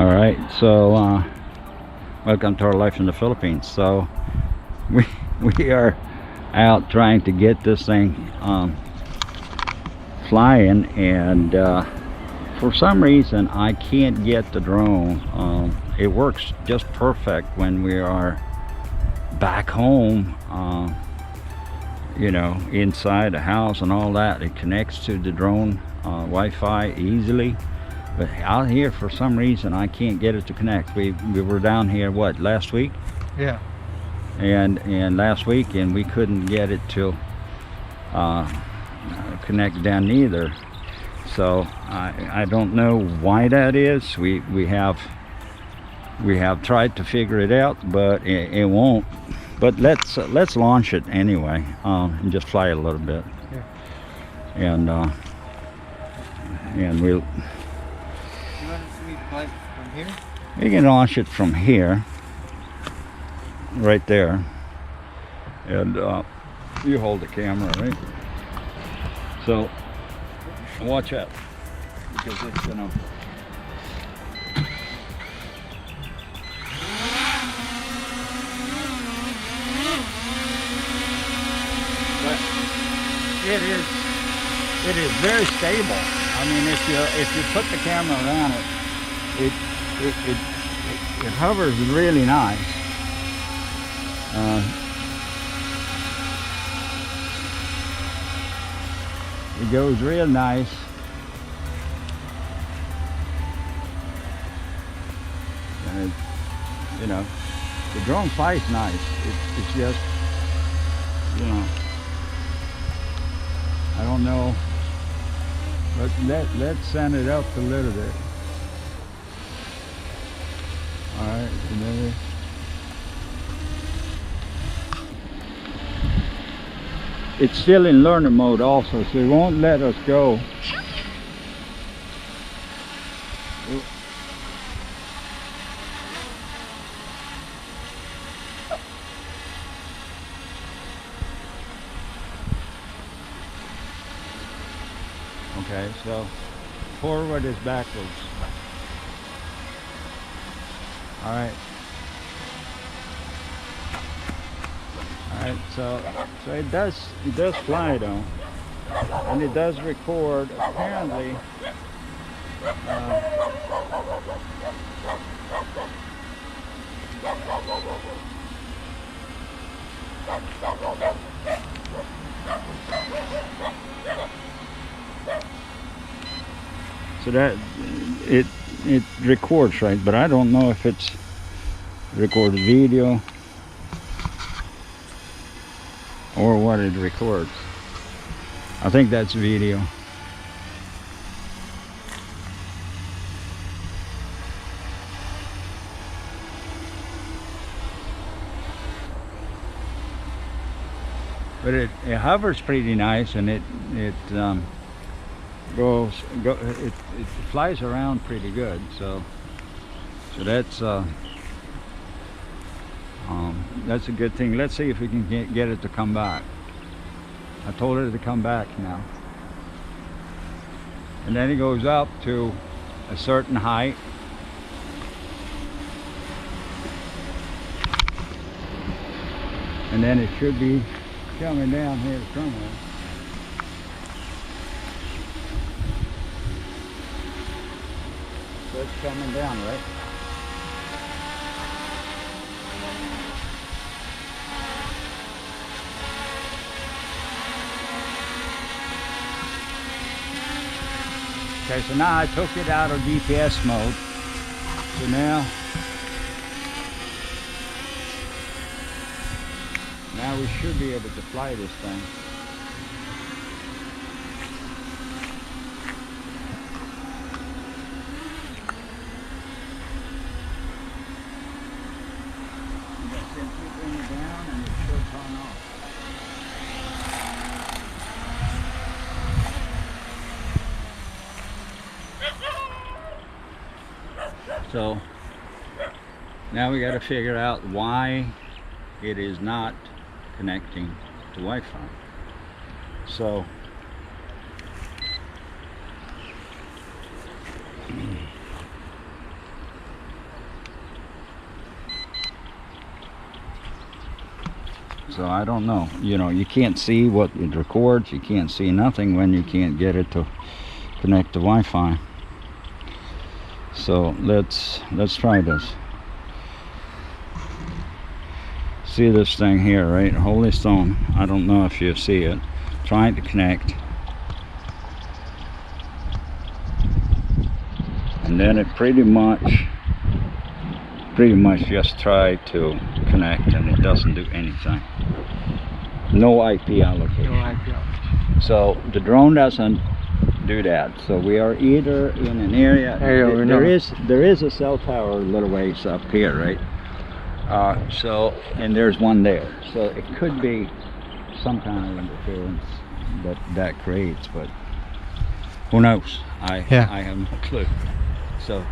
All right, so welcome to our life in the Philippines. So we we are out trying to get this thing flying, and for some reason I can't get the drone. It works just perfect when we are back home, you know, inside the house and all that. It connects to the drone Wi-Fi easily. But out here, for some reason, I can't get it to connect. We were down here, what, last week? Yeah. And last week, and we couldn't get it to connect down neither. So I don't know why that is. We have tried to figure it out, but it won't. But let's launch it anyway, and just fly it a little bit. Yeah. And we'll. You want me to fly from here? We can launch it from here, right there, and you hold the camera, right? So watch out, because it's gonna. But it is very stable. I mean, if you put the camera around it, it hovers really nice. It goes real nice. And it, you know, the drone flies nice. It's just, you know, I don't know, but let's send it up a little bit. All right, and then it's still in learner mode also, so it won't let us go. Okay, so forward is backwards. All right. All right, so it does fly though, and it does record. Apparently, so that it records, right? But I don't know if it's records video or what it records. I think that's video. But it hovers pretty nice, and it flies around pretty good. So that's a good thing. Let's see if we can get it to come back. I told her to come back now. And then it goes up to a certain height. And then it should be coming down here somewhere. So it's coming down, right? Okay, so now I took it out of GPS mode. So now we should be able to fly this thing. Bring it down and it should turn off. So now we got to figure out why it is not connecting to Wi-Fi. So So I don't know. You know, you can't see what it records. You can't see nothing when you can't get it to connect to Wi-Fi. So let's try this. See this thing here, right? Holy Stone. I don't know if you see it. Trying to connect. And then it pretty much just try to connect, and it doesn't do anything. No IP allocation. No IP allocation. So the drone doesn't do that. So we are either in an area. There is a cell tower a little ways up here, right? So, and there's one there. So it could be some kind of interference that creates, but who knows? I have no clue. So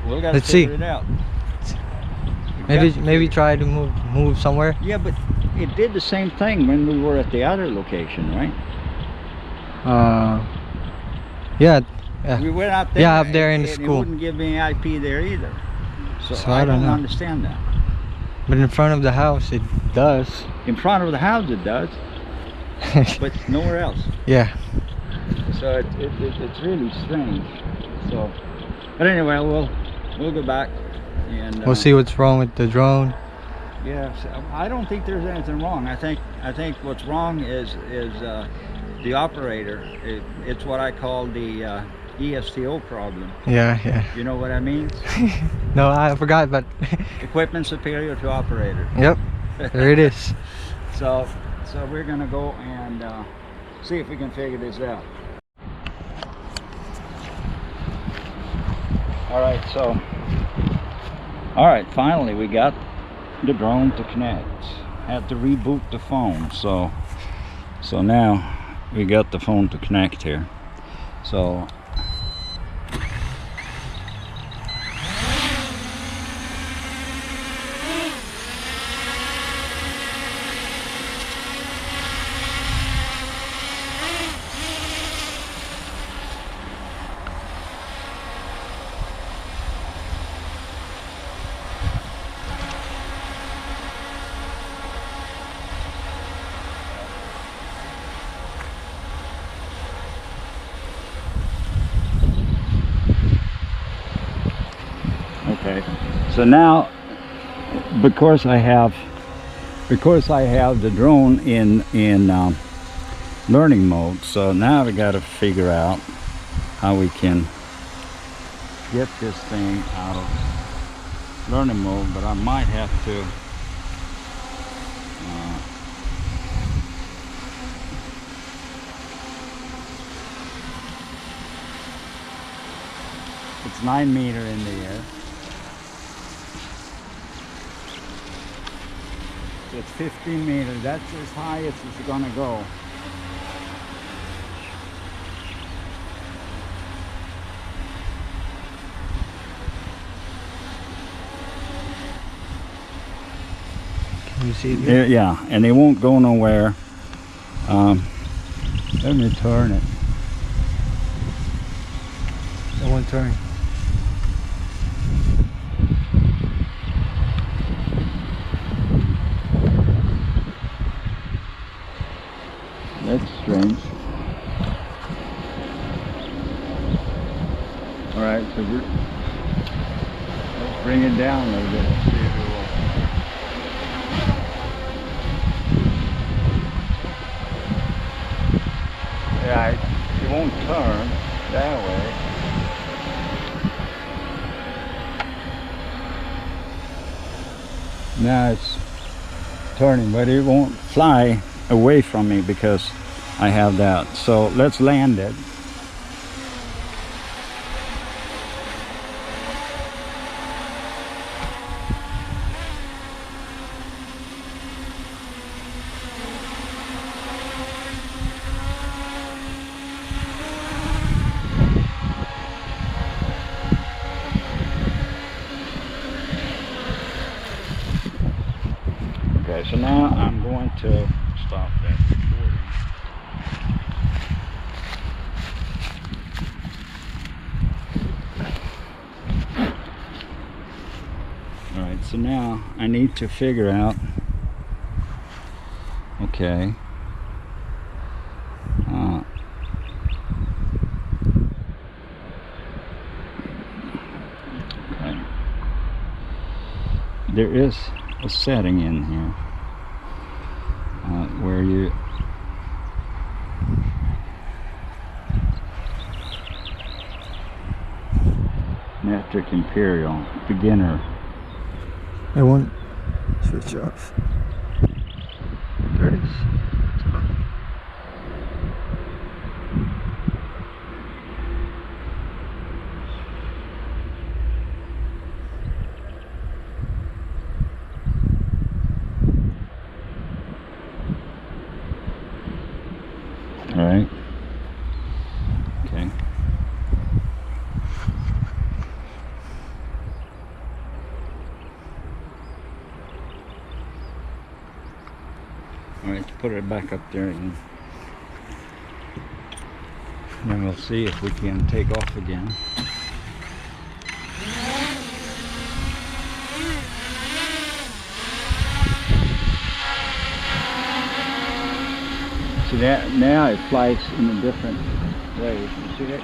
we'll gotta figure it out. Maybe try to move somewhere. Yeah, but it did the same thing when we were at the other location, right? Yeah. We went out there. Yeah, up there in the school. It wouldn't give me IP there either. So I don't know. understand that. But in front of the house, it does. In front of the house, it does, but nowhere else. Yeah. So it's really strange. So, but anyway, we'll go back and We'll see what's wrong with the drone. Yeah, so I don't think there's anything wrong. I think what's wrong is the operator. It's what I call the ESTO problem. Yeah. You know what I mean? No, I forgot, but Equipment superior to operator. yep, there it is. So we're gonna go and see if we can figure this out. All right, finally we got the drone to connect. Had to reboot the phone, so now we got the phone to connect here. So okay, so now because I have the drone in learning mode, so now we got to figure out how we can get this thing out of learning mode. But I might have to it's 9 meters in the air. It's 15 meters. That's as high as it's gonna go. Can you see it here? Yeah, and it won't go nowhere. Let me turn it. It won't turn. That's strange. All right, so let's bring it down a little bit. See if it will. Yeah, it won't turn that way. Now it's turning, but it won't fly away from me because I have that. So let's land it. Okay, so now I'm going to stop that recording. Alright, so now I need to figure out Okay. Okay. There is a setting in here where you Metric Imperial beginner. I won't switch off. There it is. All right. Okay. All right, let's put it back up there, and then we'll see if we can take off again. See that? Now it flies in a different way. You see that?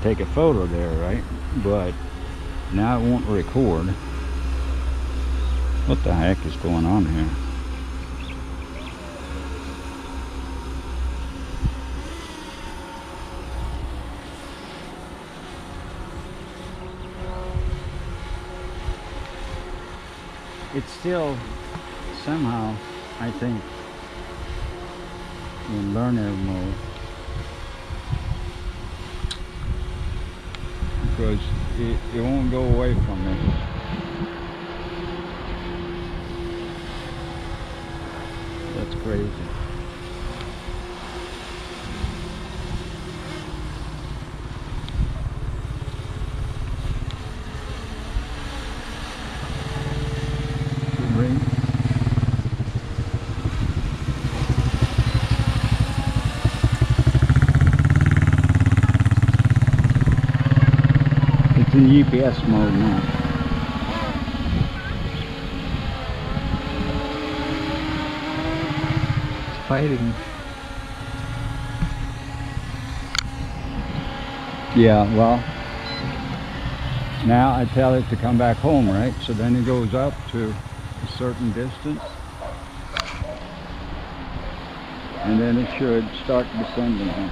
Take a photo there, right? But now it won't record. What the heck is going on here? It's still somehow, I think, in learner mode, because it won't go away from me. That's crazy. Ring. It's in GPS mode now. It's fighting. Yeah, well, now I tell it to come back home, right? So then it goes up to a certain distance, and then it should start descending.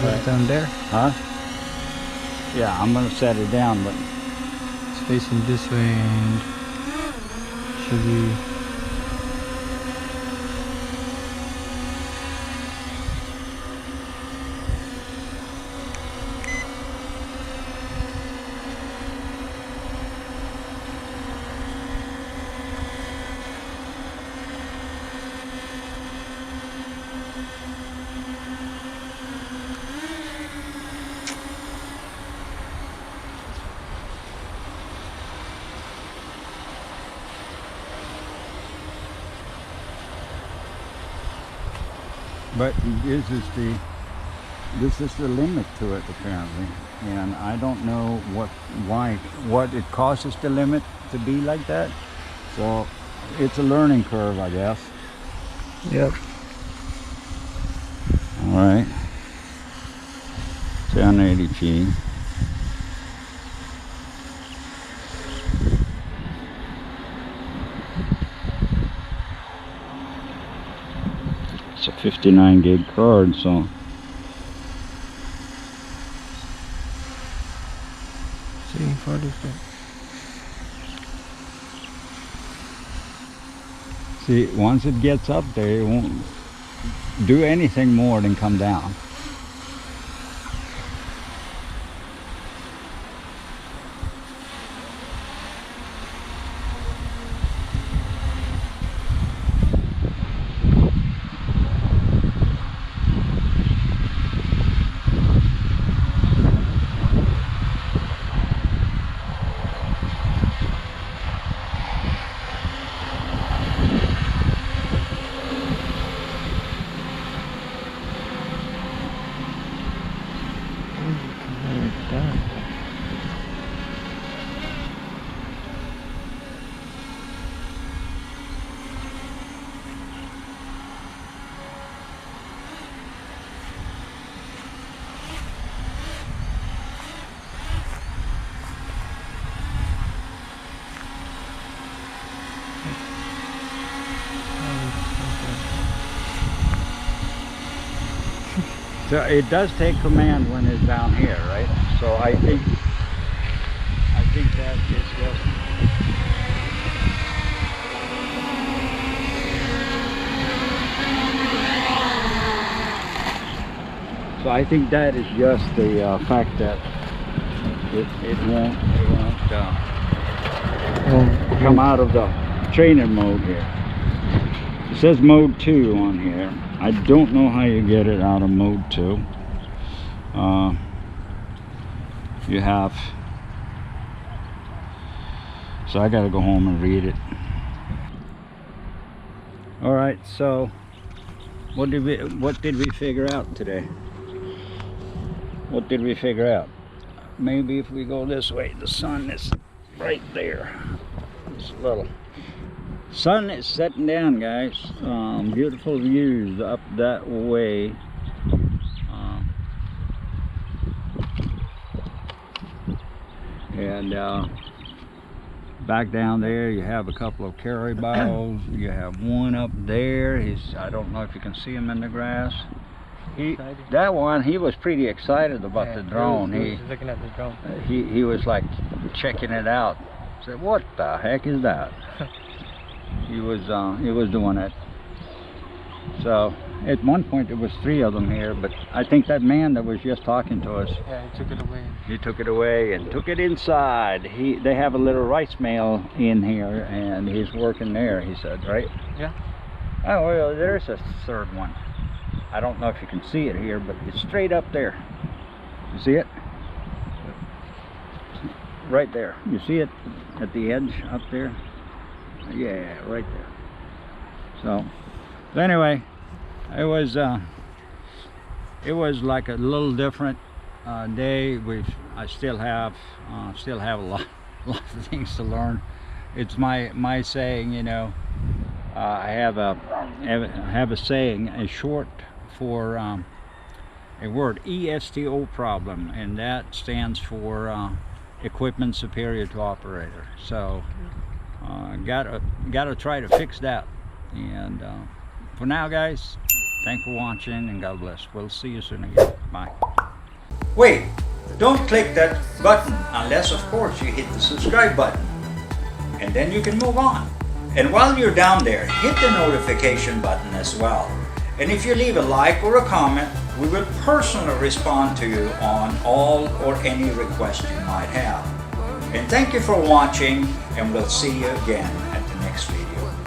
Right down there. Huh? Yeah, I'm gonna set it down, but It's facing this way and should be. But this is the limit to it apparently, and I don't know what it causes the limit to be like that. So it's a learning curve, I guess. Yep. All right, 1080p. It's a 59 gig card, so Seeing photos, but see, once it gets up there, it won't do anything more than come down. So it does take command when it's down here, right? So I think that is just the fact that it won't come out of the trainer mode here. It says mode 2 on here. I don't know how you get it out of mode 2. You have, so I gotta go home and read it. All right, so what did we figure out today? What did we figure out? Maybe if we go this way, the sun is right there. It's a little sun is setting down, guys. Beautiful views up that way. And back down there you have a couple of caribous. You have one up there. I don't know if you can see him in the grass. That one, he was pretty excited about the drone. He was looking at the drone. He was like checking it out. Said, "What the heck is that?" He was doing it. So at one point there was 3 of them here, but I think that man that was just talking to us, yeah, he took it away. He took it away and took it inside. They have a little rice mill in here, and he's working there, he said, right? Yeah. Oh, well, there's a third one. I don't know if you can see it here, but it's straight up there. You see it? Right there. You see it at the edge up there? Yeah, right there. So anyway, it was like a little different day. I still have a lot of things to learn. It's my saying, you know. I have a saying, a short for a word, ESTO problem, and that stands for equipment superior to operator. So gotta try to fix that. And for now, guys, thanks for watching, and God bless. We'll see you soon again. Bye. Wait, don't click that button unless, of course, you hit the subscribe button, and then you can move on. And while you're down there, hit the notification button as well. And if you leave a like or a comment, we will personally respond to you on all or any request you might have. And thank you for watching, and we'll see you again at the next video.